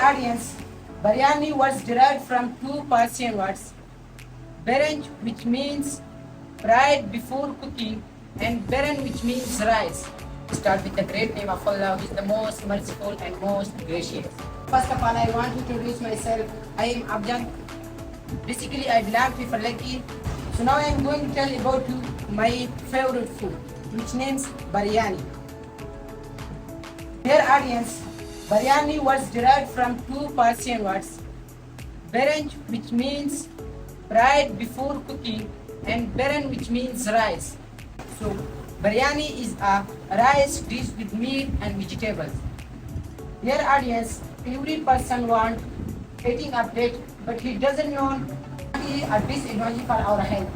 audience, biryani was derived from two Persian words, biranj, which means fried before cooking, and biran, which means rice. Start with the great name of Allah, who is the most merciful and most gracious. First of all, I want to introduce myself. I am Amjad. Basically, I belong to Falaki. So now I am going to tell about you my favorite food, which names biryani. Dear audience, biryani was derived from two Persian words, biranj, which means fried before cooking, and biran, which means rice. So biryani is a rice dish with meat and vegetables. Dear audience, every person wants eating update, but he doesn't know a disadvantage for our health.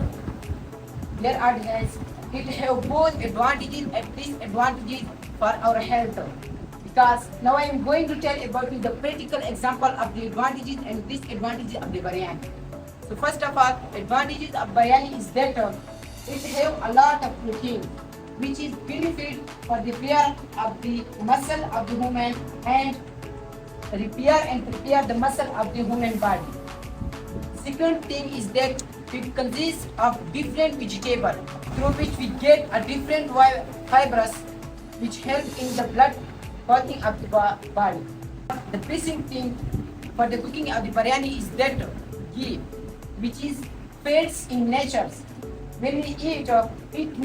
Dear audience, it have both advantages and disadvantages for our health. Because now I am going to tell about you the practical example of the advantages and disadvantages of the biryani. So first of all, advantages of biryani is that it have a lot of protein, which is benefit for the repair of the muscle of the human and repair and prepare the muscle of the human body. Second thing is that it consists of different vegetables through which we get a different fibers which help in the blood clotting of the body. The basic thing for the cooking of the biryani is that ghee, which is fats in nature. When we eat, it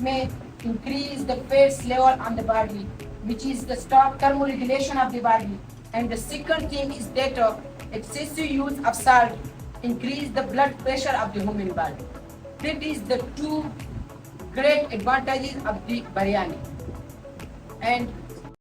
may increase the fats level on the body, which is the stop thermoregulation of the body. And the second thing is that excessive use of salt increase the blood pressure of the human body. That is the two great advantages of the biryani. And